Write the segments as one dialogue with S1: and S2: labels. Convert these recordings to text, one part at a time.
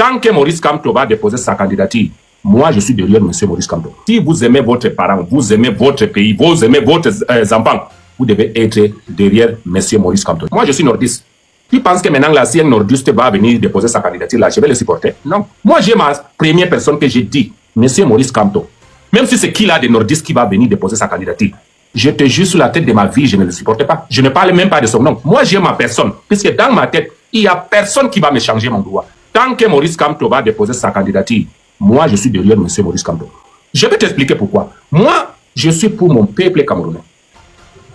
S1: Tant que Maurice Kamto va déposer sa candidature, moi, je suis derrière M. Maurice Kamto. Si vous aimez votre parent, vous aimez votre pays, vous aimez votre enfants, vous devez être derrière M. Maurice Kamto. Moi, je suis nordiste. Tu penses que maintenant, si un nordiste va venir déposer sa candidature, là, je vais le supporter? Non. Moi, j'ai ma première personne que j'ai dit, M. Maurice Kamto. Même si c'est qui là des nordistes qui va venir déposer sa candidature, je te jure sur la tête de ma vie, je ne le supporte pas. Je ne parle même pas de son nom. Moi, j'ai ma personne. Puisque dans ma tête, il n'y a personne qui va me changer mon droit. Tant que Maurice Kamto va déposer sa candidature, moi, je suis derrière M. Maurice Kamto. Je vais t'expliquer pourquoi. Moi, je suis pour mon peuple camerounais.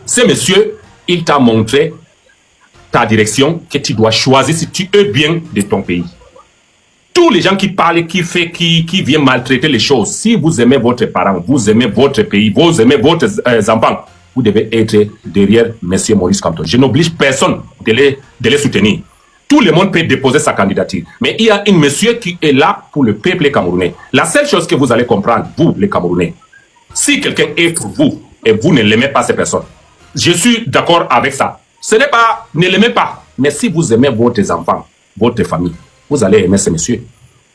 S1: Ce monsieur, il t'a montré ta direction que tu dois choisir si tu es bien de ton pays. Tous les gens qui parlent, qui viennent maltraiter les choses, si vous aimez votre parent, vous aimez votre pays, vous aimez votre enfants, vous devez être derrière M. Maurice Kamto. Je n'oblige personne de les soutenir. Tout le monde peut déposer sa candidature. Mais il y a un monsieur qui est là pour le peuple camerounais. La seule chose que vous allez comprendre, vous, les Camerounais, si quelqu'un est pour vous et vous ne l'aimez pas, cette personne, je suis d'accord avec ça. Ce n'est pas, ne l'aimez pas. Mais si vous aimez votre enfant, votre famille, vous allez aimer ce monsieur.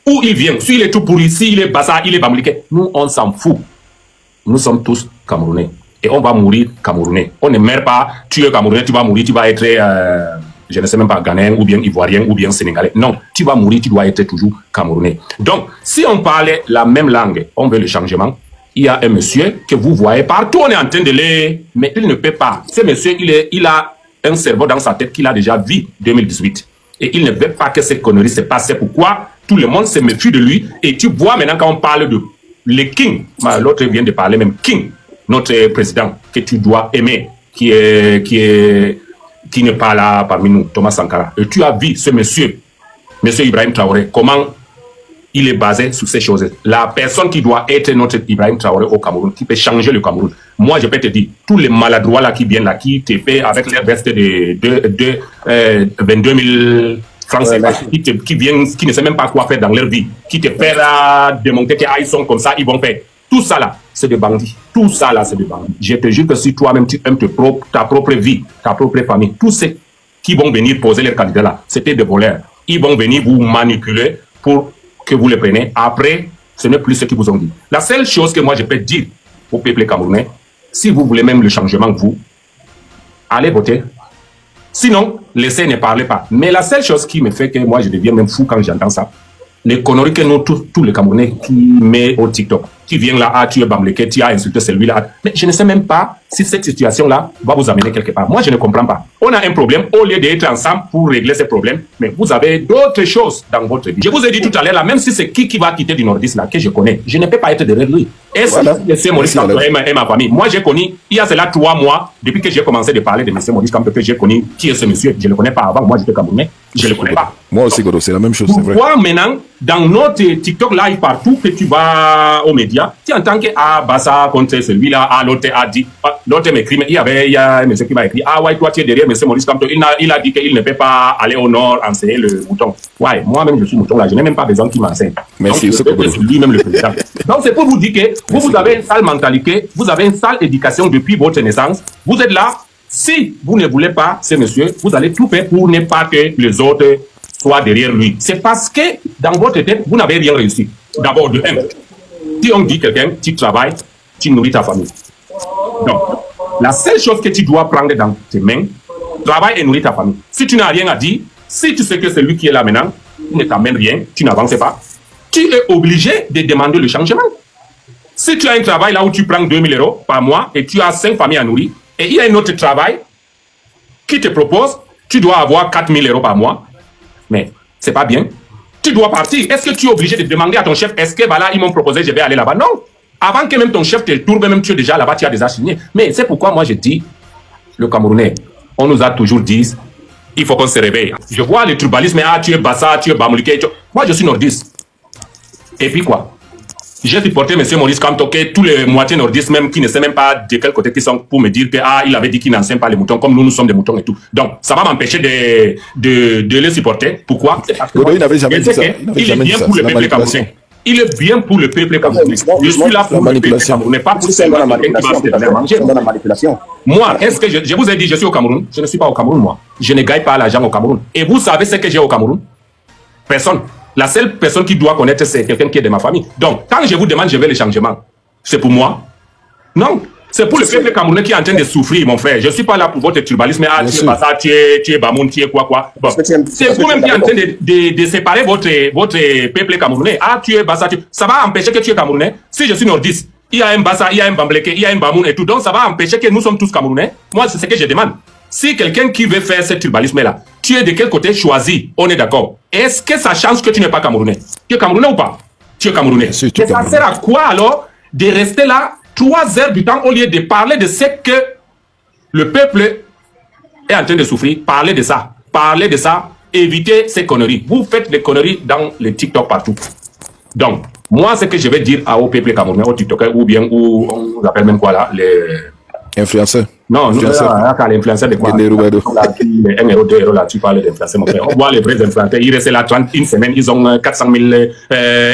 S1: Où il vient, s'il est tout pourri, s'il est bassa, il est bambliqué, nous, on s'en fout. Nous sommes tous Camerounais. Et on va mourir Camerounais. On ne meurt pas, tu es Camerounais, tu vas mourir, tu vas être... je ne sais même pas, Ghanéen, ou bien Ivoirien, ou bien Sénégalais. Non, tu vas mourir, tu dois être toujours Camerounais. Donc, si on parlait la même langue, on veut le changement, il y a un monsieur que vous voyez partout, on est en train de le... Mais il ne peut pas. Ce monsieur, il a un cerveau dans sa tête qu'il a déjà vu 2018. Et il ne veut pas que ces conneries se passent. C'est pourquoi tout le monde se méfie de lui. Et tu vois maintenant quand on parle de le King, l'autre vient de parler même King, notre président, que tu dois aimer, qui n'est pas là parmi nous, Thomas Sankara. Et tu as vu ce monsieur, monsieur Ibrahim Traoré, comment il est basé sur ces choses. La personne qui doit être notre Ibrahim Traoré au Cameroun, qui peut changer le Cameroun. Moi, je peux te dire, tous les maladroits là qui viennent là, qui te fait avec les vestes de 22 000 francs, qui viennent, qui ne savent même pas quoi faire dans leur vie, qui te fait démontrer qu'ils sont comme ça, ils vont faire. Tout ça là, c'est des bandits. Tout ça là, c'est des bandits. Je te jure que si toi-même tu aimes ta propre vie, ta propre famille, tous ceux qui vont venir poser leurs candidats là, c'était des voleurs. Ils vont venir vous manipuler pour que vous les preniez. Après, ce n'est plus ce qu'ils vous ont dit. La seule chose que moi je peux dire au peuple camerounais, si vous voulez même le changement, vous, allez voter. Sinon, laissez, ne parlez pas. Mais la seule chose qui me fait que moi je deviens même fou quand j'entends ça, les conneries que nous, tous les Camerounais qui mettent au TikTok, qui viennent là, tu es bambliqué, tu as insulté celui-là. Mais je ne sais même pas si cette situation-là va vous amener quelque part. Moi, je ne comprends pas. On a un problème, au lieu d'être ensemble pour régler ces problèmes, mais vous avez d'autres choses dans votre vie. Je vous ai dit tout à l'heure, là, même si c'est qui va quitter du nordiste, là, que je connais, je ne peux pas être derrière lui. Est-ce que c'est Maurice Kamto et ma famille? Moi, j'ai connu, il y a cela 3 mois, depuis que j'ai commencé de parler de M. Maurice Kamto, que j'ai connu qui est ce monsieur. Je ne le connais pas avant, moi j'étais Camerounais, je ne le connais pas.
S2: Moi aussi, Godo, c'est la même chose, c'est vrai.
S1: Pourquoi maintenant, dans notre TikTok live, partout que tu vas aux médias, tu entends que Bassa contre celui-là, l'autre a dit, l'autre m'écrit, mais il y a un monsieur qui m'a écrit, ouais, toi tu es derrière M. Maurice Kamto, il a dit qu'il ne peut pas aller au nord enseigner le mouton. Ouais, moi-même je suis mouton là, je n'ai même pas besoin qu'il m'enseigne.
S2: Merci,
S1: c'est lui-même le président. Donc c'est pour vous dire que vous avez une sale mentalité, vous avez une sale éducation depuis votre naissance, vous êtes là, si vous ne voulez pas ce monsieur, vous allez tout faire pour ne pas que les autres soient derrière lui. C'est parce que dans votre tête, vous n'avez rien réussi. D'abord, de 1, si on dit quelqu'un, tu travailles, tu nourris ta famille. Donc, la seule chose que tu dois prendre dans tes mains, travaille et nourrir ta famille. Si tu n'as rien à dire, si tu sais que c'est lui qui est là maintenant, il ne t'amène rien, tu n'avances pas, tu es obligé de demander le changement. Si tu as un travail là où tu prends 2 000 € par mois et tu as 5 familles à nourrir, et il y a un autre travail qui te propose, tu dois avoir 4 000 € par mois, mais c'est pas bien. Tu dois partir. Est-ce que tu es obligé de demander à ton chef, est-ce que voilà, ils m'ont proposé, je vais aller là-bas? Non. Avant que même ton chef te tourne, même tu es déjà là-bas, tu as déjà signé. Mais c'est pourquoi moi je dis, le Camerounais, on nous a toujours dit, il faut qu'on se réveille. Je vois le tribalisme, tu es Bassa, tu es Bamouliké. Moi je suis nordiste. Et puis quoi? J'ai supporté M. Maurice Kamto, tous les moitiés nordistes, même qui ne savent même pas de quel côté ils sont, pour me dire que il avait dit qu'il n'enseigne pas les moutons, comme nous sommes des moutons et tout. Donc, ça va m'empêcher de les supporter. Pourquoi? Parce que
S2: il n'avait jamais dit ça.
S1: Il est bien pour le peuple camerounais. Il est bien pour le peuple camerounais. Je suis là pour le peuple camerounais, pas pour quelqu'un qui va se faire manger. Moi, est-ce que je vous ai dit, je suis au Cameroun? Je ne suis pas au Cameroun, moi. Je ne gagne pas l'argent au Cameroun. Et vous savez ce que j'ai au Cameroun? Personne. La seule personne qui doit connaître, c'est quelqu'un qui est de ma famille. Donc, quand je vous demande, je veux le changement, c'est pour moi? Non. C'est pour le peuple camerounais qui est en train de souffrir, mon frère. Je ne suis pas là pour votre tribalisme. Ah, tu es Bassa, tu es Bamoun, tu es quoi. Bon. C'est vous-même qui est en train de séparer votre peuple camerounais. Ah, tu es Bassa. Ça va empêcher que tu es camerounais. Si je suis nordiste, il y a un Bassa, il y a un Bambleke, il y a un Bamoun et tout. Donc, ça va empêcher que nous sommes tous camerounais. Moi, c'est ce que je demande. Si quelqu'un qui veut faire ce tribalisme-là, tu es de quel côté choisi? On est d'accord. Est-ce que ça change que tu n'es pas camerounais? Tu es camerounais ou pas? Tu es camerounais. Mais ça sert à quoi alors de rester là 3 heures du temps au lieu de parler de ce que le peuple est en train de souffrir? Parler de ça. Parler de ça. Évitez ces conneries. Vous faites des conneries dans les TikTok partout. Donc, moi, ce que je vais dire au peuple camerounais, aux TikTokers, ou bien, on appelle même quoi là, les...
S2: Influenceurs.
S1: Non, nous, les influenceurs de quoi? Les 1 euro, 2 euros là, tu parles d'influenceurs, mon frère. On voit les vrais influenceurs, ils restent là 31 semaines, ils ont 400 000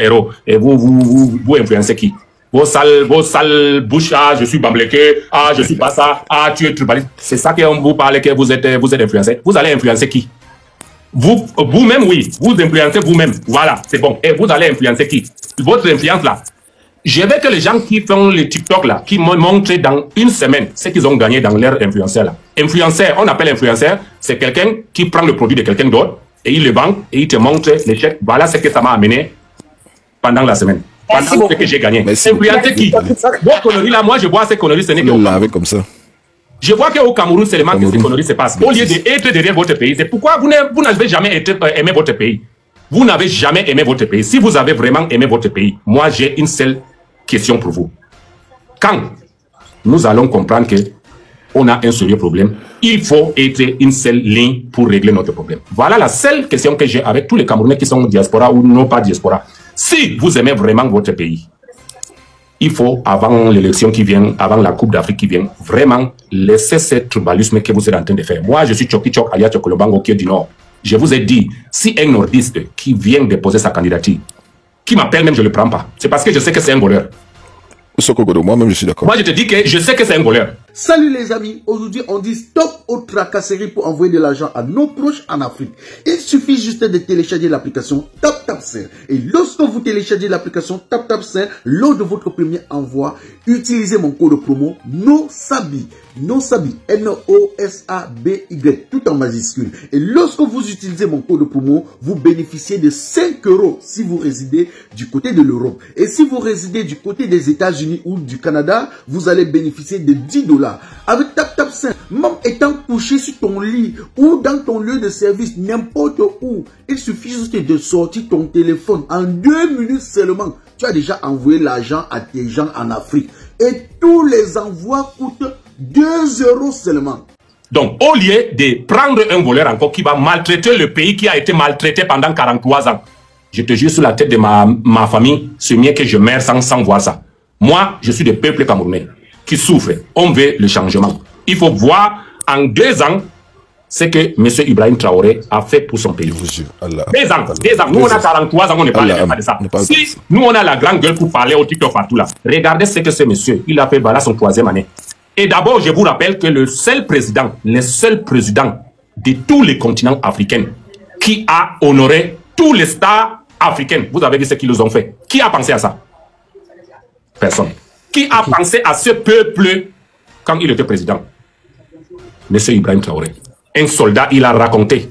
S1: euros. Et vous influencez qui? Vos sales bouches, ah, je suis Bambleke, ah, je suis pas ça, ah, tu es tribaliste. C'est ça qu'on vous parle que vous êtes influencé. Vous allez influencer qui? Vous-même, oui, vous influencez vous-même. Voilà, c'est bon. Et vous allez influencer qui? Votre influence là. Je veux que les gens qui font les TikTok là, qui me montrent dans 1 semaine ce qu'ils ont gagné dans leur influenceur là. Influenceur, on appelle influenceur, c'est quelqu'un qui prend le produit de quelqu'un d'autre et il le vend et il te montre les chèques. Voilà ce que ça m'a amené pendant la semaine. Pendant ce que j'ai gagné. Influencer qui? Vos conneries là, moi je vois ces conneries, ce n'est que
S2: comme ça.
S1: Je vois qu'au Cameroun seulement que ces conneries se passent. Au lieu d'être derrière votre pays, c'est pourquoi vous n'avez jamais aimé votre pays. Vous n'avez jamais aimé votre pays. Si vous avez vraiment aimé votre pays, moi j'ai une seule question pour vous. Quand nous allons comprendre que on a un sérieux problème, il faut être une seule ligne pour régler notre problème. Voilà la seule question que j'ai avec tous les Camerounais qui sont diaspora ou non pas diaspora. Si vous aimez vraiment votre pays, il faut, avant l'élection qui vient, avant la Coupe d'Afrique qui vient, vraiment laisser ce tribalisme que vous êtes en train de faire. Moi, je suis Tchoki Tchok, alias Tchokolobango, qui est du Nord. Je vous ai dit, si un nordiste qui vient déposer sa candidature, qui m'appelle même, je ne le prends pas. C'est parce que je sais que c'est un voleur.
S2: Moi-même, je suis d'accord.
S1: Moi, je te dis que je sais que c'est un voleur.
S3: Salut les amis, aujourd'hui on dit stop aux tracasseries pour envoyer de l'argent à nos proches en Afrique. Il suffit juste de télécharger l'application TapTapSend. Et lorsque vous téléchargez l'application TapTapSend, lors de votre premier envoi, utilisez mon code promo NOSABI. NOSABI, N-O-S-A-B-Y, tout en majuscule. Et lorsque vous utilisez mon code promo, vous bénéficiez de 5 € si vous résidez du côté de l'Europe. Et si vous résidez du côté des États-Unis ou du Canada, vous allez bénéficier de 10 $. Avec TapTapSend, même étant couché sur ton lit ou dans ton lieu de service, n'importe où, il suffit juste de sortir ton téléphone. En 2 minutes seulement, tu as déjà envoyé l'argent à tes gens en Afrique. Et tous les envois coûtent 2 € seulement.
S1: Donc, au lieu de prendre un voleur encore qui va maltraiter le pays qui a été maltraité pendant 43 ans, je te jure sur la tête de ma famille, c'est mieux que je meurs sans voir ça. Moi, je suis du peuple camerounais qui souffre. On veut le changement. Il faut voir en 2 ans ce que M. Ibrahim Traoré a fait pour son pays. 2 ans. Nous, on a 43 ans, on ne parle pas de ça. Si nous, on a la grande gueule pour parler au TikTok partout là, regardez ce que ce monsieur, il a fait, voilà son 3e année. Et d'abord, je vous rappelle que le seul président de tous les continents africains qui a honoré tous les stars africaines, vous avez vu ce qu'ils nous ont fait. Qui a pensé à ça? Personne. Qui a pensé à ce peuple quand il était président? Monsieur Ibrahim Traoré. Un soldat, il a raconté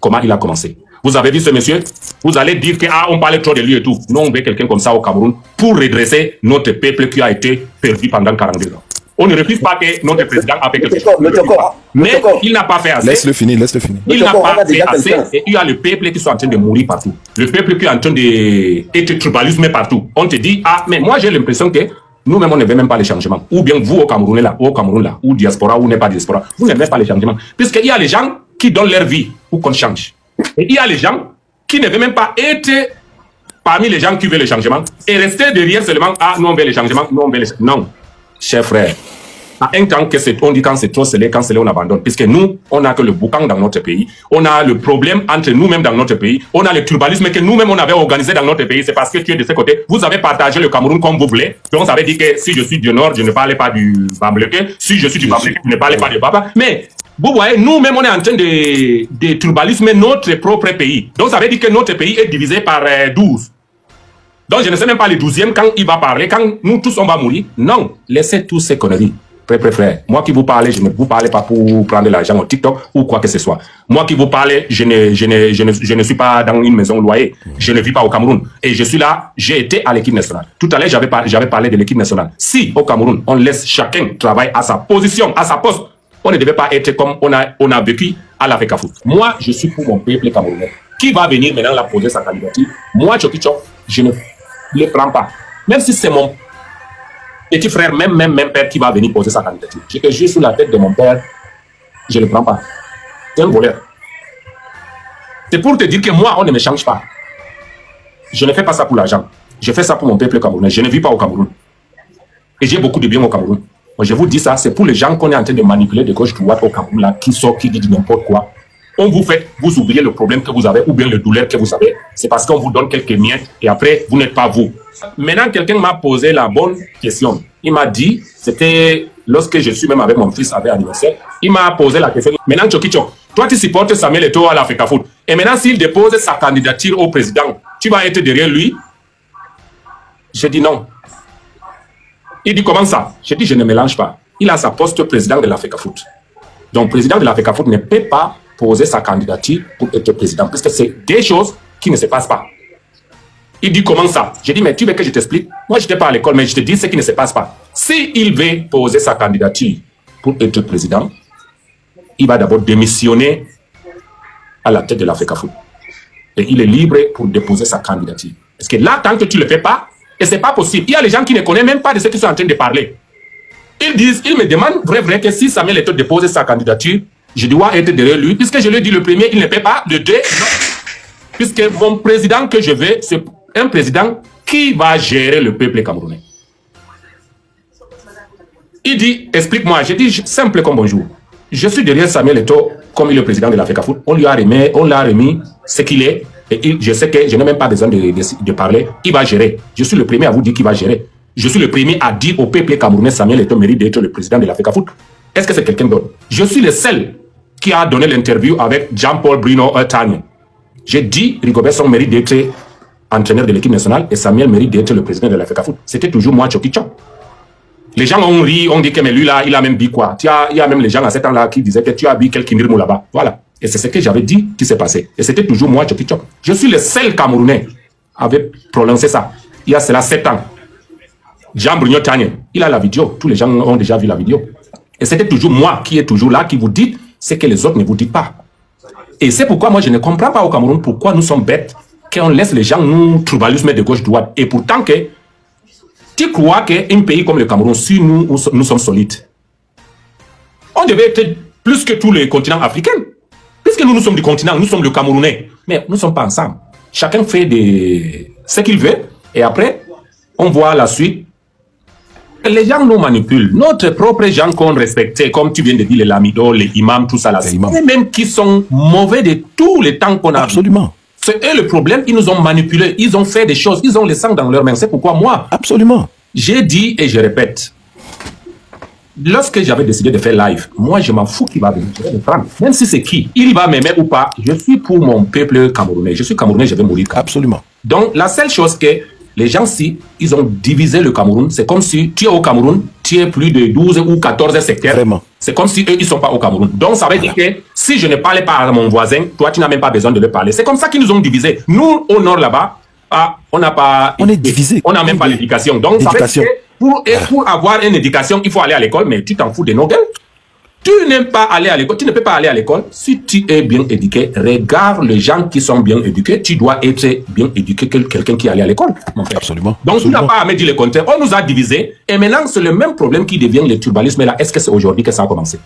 S1: comment il a commencé. Vous avez vu ce monsieur? Vous allez dire qu'on parlait trop de lui et tout. Nous, on veut quelqu'un comme ça au Cameroun pour redresser notre peuple qui a été perdu pendant 42 ans. On ne refuse pas que notre président a fait quelque chose. Mais il n'a pas fait assez.
S2: Laisse-le finir, laisse-le finir.
S1: Il n'a pas fait assez et il y a le peuple qui est en train de mourir partout. Le peuple qui est en train d'être tribalisme partout. On te dit, ah, mais moi j'ai l'impression que nous-mêmes, on ne veut même pas les changements. Ou bien vous, au Cameroun là, ou diaspora, ou n'est pas diaspora, vous n'aimez pas les changements. Puisqu'il y a les gens qui donnent leur vie pour qu'on change. Et il y a les gens qui ne veulent même pas être parmi les gens qui veulent les changements et rester derrière seulement, ah, nous on veut les changements, nous on veut les... Non, cher frère. À un temps que on dit quand c'est trop scellé, quand c'est là on abandonne. Puisque nous, on n'a que le boucan dans notre pays. On a le problème entre nous-mêmes dans notre pays. On a le tribalisme que nous-mêmes on avait organisé dans notre pays. C'est parce que tu es de ce côté. Vous avez partagé le Cameroun comme vous voulez. Donc ça veut dire que si je suis du Nord, je ne parlais pas du Bambleke. Si je suis du Bambleke, je ne parlais pas du Baba. Mais Vous voyez, nous-mêmes, on est en train de tribalisme notre propre pays. Donc, ça veut dire que notre pays est divisé par 12. Donc, je ne sais même pas le 12e quand il va parler, quand nous tous on va mourir. Non, laissez tous ces conneries. Frère, moi qui vous parle, je ne vous parle pas pour prendre l'argent au TikTok ou quoi que ce soit. Moi qui vous parle, je ne suis pas dans une maison loyer. Je ne vis pas au Cameroun. Et je suis là, j'ai été à l'équipe nationale. Tout à l'heure, j'avais parlé de l'équipe nationale. Si au Cameroun, on laisse chacun travailler à sa position, à sa poste, on ne devait pas être comme on a vécu à l'Afrique Foot. Moi, je suis pour mon peuple camerounais. Qui va venir maintenant la poser sa candidature? Moi, Chokichok, je ne le prends pas. Même si c'est mon petit frère, même père qui va venir poser sa candidature. Je te jure sur la tête de mon père, je ne le prends pas. C'est un voleur. C'est pour te dire que moi, on ne me change pas. Je ne fais pas ça pour l'argent. Je fais ça pour mon peuple camerounais. Je ne vis pas au Cameroun. Et j'ai beaucoup de bien au Cameroun. Moi, je vous dis ça, c'est pour les gens qu'on est en train de manipuler de gauche-droite au Cameroun, là, qui sort, qui dit n'importe quoi. On vous fait, vous oubliez le problème que vous avez ou bien le douleur que vous avez. C'est parce qu'on vous donne quelques miettes et après, vous n'êtes pas vous. Maintenant, quelqu'un m'a posé la bonne question. Il m'a dit, c'était lorsque je suis même avec mon fils avec anniversaire, il m'a posé la question. Maintenant, Chokichok, toi tu supportes Samuel Eto'o à l'Afrique Foot. Et maintenant, s'il dépose sa candidature au président, tu vas être derrière lui? Je dis non. Il dit comment ça? Je dis je ne mélange pas. Il a sa poste président de l'Afrique Foot. Donc, président de l'Afrique Foot ne peut pas poser sa candidature pour être président, parce que c'est des choses qui ne se passent pas. Il dit comment ça? J'ai dit mais tu veux que je t'explique? Moi je n'étais pas à l'école, mais je te dis ce qui ne se passe pas. S'il veut poser sa candidature pour être président, il va d'abord démissionner à la tête de l'Afrique Foot. Et il est libre pour déposer sa candidature. Parce que là, tant que tu ne le fais pas, et ce n'est pas possible. Il y a les gens qui ne connaissent même pas de ce qu'ils sont en train de parler. Ils me demandent vrai que si Samuel Eto'o dépose sa candidature, je dois être derrière lui, puisque je lui ai dit le premier, il ne paie pas, le deux, non. Puisque mon président que je veux, c'est un président qui va gérer le peuple camerounais. Il dit, explique-moi. J'ai dit, simple comme bonjour. Je suis derrière Samuel Eto'o, comme il est le président de l'Afrique Foot. On l'a remis ce qu'il est. Et je sais que je n'ai même pas besoin de parler. Il va gérer. Je suis le premier à vous dire qu'il va gérer. Je suis le premier à dire au peuple camerounais, Samuel Eto'o mérite d'être le président de l'Afrique Foot. Est-ce que c'est quelqu'un d'autre? Je suis le seul qui a donné l'interview avec Jean-Paul Bruno Tanya. J'ai dit, Rigobert Song mérite d'être entraîneur de l'équipe nationale et Samuel mérite d'être le président de l'Afrique Foot. C'était toujours moi, Chokichok. Les gens ont ri, ont dit que mais lui là, il a même dit quoi? Il y a même les gens à ce temps-là qui disaient que tu as vu quelqu'un là-bas. Voilà. Et c'est ce que j'avais dit qui s'est passé. Et c'était toujours moi, Chokichok. Je suis le seul Camerounais à avoir prononcé ça. Il y a cela 7 ans. Jean-Bruno Tanya, il a la vidéo. Tous les gens ont déjà vu la vidéo. Et c'était toujours moi qui est toujours là, qui vous dit ce que les autres ne vous disent pas. Et c'est pourquoi moi je ne comprends pas au Cameroun pourquoi nous sommes bêtes, qu'on laisse les gens nous tribalisme de gauche-droite. Et pourtant que tu crois qu'un pays comme le Cameroun, si nous sommes solides, on devait être plus que tous les continents africains. Puisque nous sommes du continent, nous sommes le Camerounais. Mais nous ne sommes pas ensemble. Chacun fait ce qu'il veut. Et après, on voit la suite. Les gens nous manipulent. Notre propre gens qu'on respectait, comme tu viens de dire, les lamidos, les imams, tout ça là. C'est eux-mêmes qui sont mauvais de tous les temps qu'on a.
S2: Absolument.
S1: C'est eux le problème. Ils nous ont manipulés. Ils ont fait des choses. Ils ont le sang dans leurs mains. C'est pourquoi moi.
S2: Absolument.
S1: J'ai dit et je répète. Lorsque j'avais décidé de faire live, moi je m'en fous qu'il va venir. Je vais le prendre. Même si c'est qui, il va m'aimer ou pas, je suis pour mon peuple camerounais. Je suis camerounais, je vais mourir.
S2: Absolument.
S1: Donc la seule chose que les gens, si ils ont divisé le Cameroun, c'est comme si tu es au Cameroun, tu es plus de 12 ou 14 secteurs. Vraiment. C'est comme si eux, ils ne sont pas au Cameroun. Donc ça veut dire que si je ne parlais pas à mon voisin, toi, tu n'as même pas besoin de le parler. C'est comme ça qu'ils nous ont divisés. Nous, au nord là-bas, on n'a pas...
S2: On est divisés.
S1: On n'a même pas l'éducation. Donc ça veut dire que pour avoir une éducation, il faut aller à l'école, mais tu t'en fous de nos gueules. Tu n'aimes pas aller à l'école, tu ne peux pas aller à l'école. Si tu es bien éduqué, regarde les gens qui sont bien éduqués. Tu dois être bien éduqué que quelqu'un qui est allé à l'école.
S2: Absolument.
S1: Donc tu n'as pas à me dire le contraire. On nous a divisés et maintenant c'est le même problème qui devient le tribalisme là. Est-ce que c'est aujourd'hui que ça a commencé?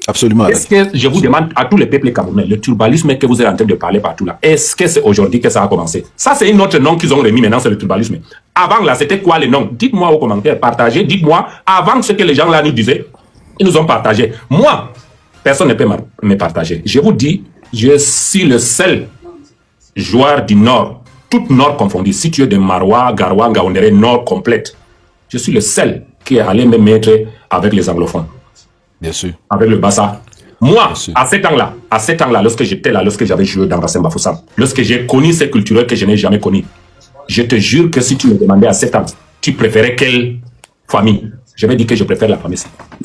S2: Absolument.
S1: Est-ce que je vous demande à tous les peuples camerounais, le tribalisme que vous êtes en train de parler partout là, est-ce que c'est aujourd'hui que ça a commencé? Ça c'est un autre nom qu'ils ont remis maintenant, c'est le tribalisme. Avant là, c'était quoi le nom? Dites-moi aux commentaires, partagez, dites-moi avant ce que les gens là nous disaient. Ils nous ont partagé. Moi, personne ne peut me partager. Je vous dis, je suis le seul joueur du Nord, tout Nord confondu. Si tu es de Marois, Garoua, Gaoundéré, Nord complète, je suis le seul qui est allé me mettre avec les anglophones.
S2: Bien sûr.
S1: Avec le Bassa, Moi, à cet temps-là, lorsque j'étais là, lorsque j'avais joué dans Racine Bafoussam, lorsque j'ai connu ces culturels que je n'ai jamais connus, je te jure que si tu me demandais à 7 ans, tu préférais quelle famille? Je vais dire que je préfère la famille.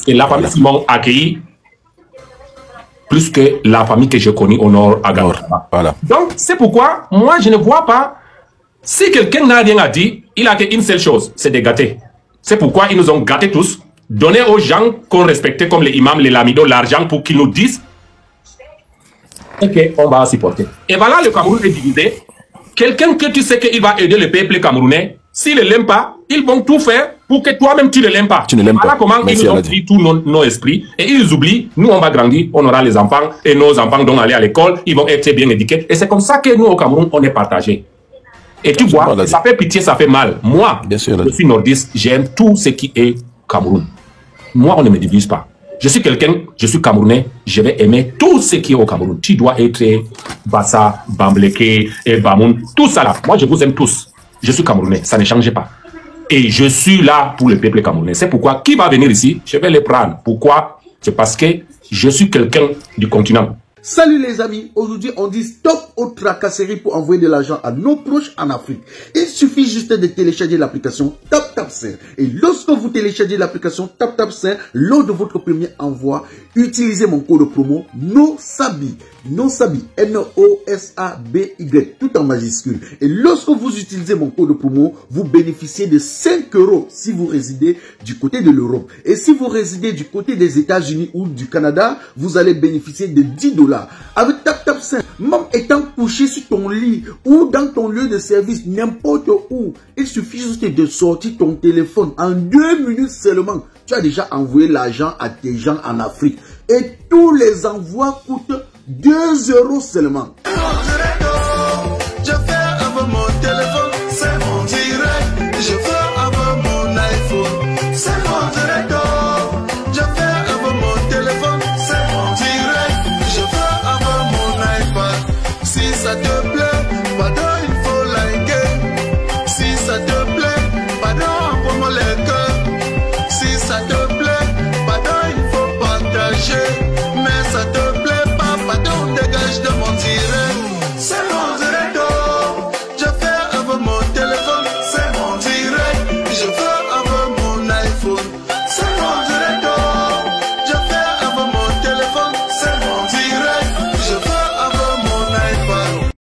S1: Et la famille m'ont accueilli plus que la famille que j'ai connue au nord à Ghana.
S2: Voilà.
S1: Donc, c'est pourquoi, moi, je ne vois pas, si quelqu'un n'a rien à dire, il a qu'une seule chose, c'est de gâter. C'est pourquoi ils nous ont gâtés tous, donné aux gens qu'on respectait comme les imams, les lamidos, l'argent pour qu'ils nous disent ok, on va supporter. Et voilà, le Cameroun est divisé. Quelqu'un que tu sais qu'il va aider le peuple camerounais, s'il ne l'aime pas, ils vont tout faire pour que toi-même tu ne l'aimes pas.
S2: Tu ne l'aimes
S1: voilà
S2: pas.
S1: Comment ils nous ont pris tous nos esprits et ils oublient, nous on va grandir, on aura les enfants et nos enfants vont aller à l'école, ils vont être bien éduqués. Et c'est comme ça que nous au Cameroun, on est partagés. Et tu vois, ça fait pitié, ça fait mal. Moi, je suis nordiste, j'aime tout ce qui est Cameroun. Moi, on ne me divise pas. Je suis quelqu'un, je suis Camerounais, je vais aimer tout ce qui est au Cameroun. Tu dois être Bassa, Bambleke, et Bamoun, tout ça là. Moi, je vous aime tous. Je suis Camerounais, ça ne change pas. Et je suis là pour le peuple camerounais. C'est pourquoi, qui va venir ici, je vais les prendre. Pourquoi? C'est parce que je suis quelqu'un du continent.
S3: Salut les amis, aujourd'hui on dit stop aux tracasseries pour envoyer de l'argent à nos proches en Afrique. Il suffit juste de télécharger l'application TapTapSend. Et lorsque vous téléchargez l'application TapTapSend, lors de votre premier envoi, utilisez mon code promo NOSABI. NOSABI, N-O-S-A-B-Y, tout en majuscule. Et lorsque vous utilisez mon code promo, vous bénéficiez de 5 € si vous résidez du côté de l'Europe. Et si vous résidez du côté des États-Unis ou du Canada, vous allez bénéficier de 10 $. Avec TapTapSend, même étant couché sur ton lit ou dans ton lieu de service, n'importe où, il suffit juste de sortir ton téléphone. En 2 minutes seulement, tu as déjà envoyé l'argent à tes gens en Afrique. Et tous les envois coûtent 2 € seulement.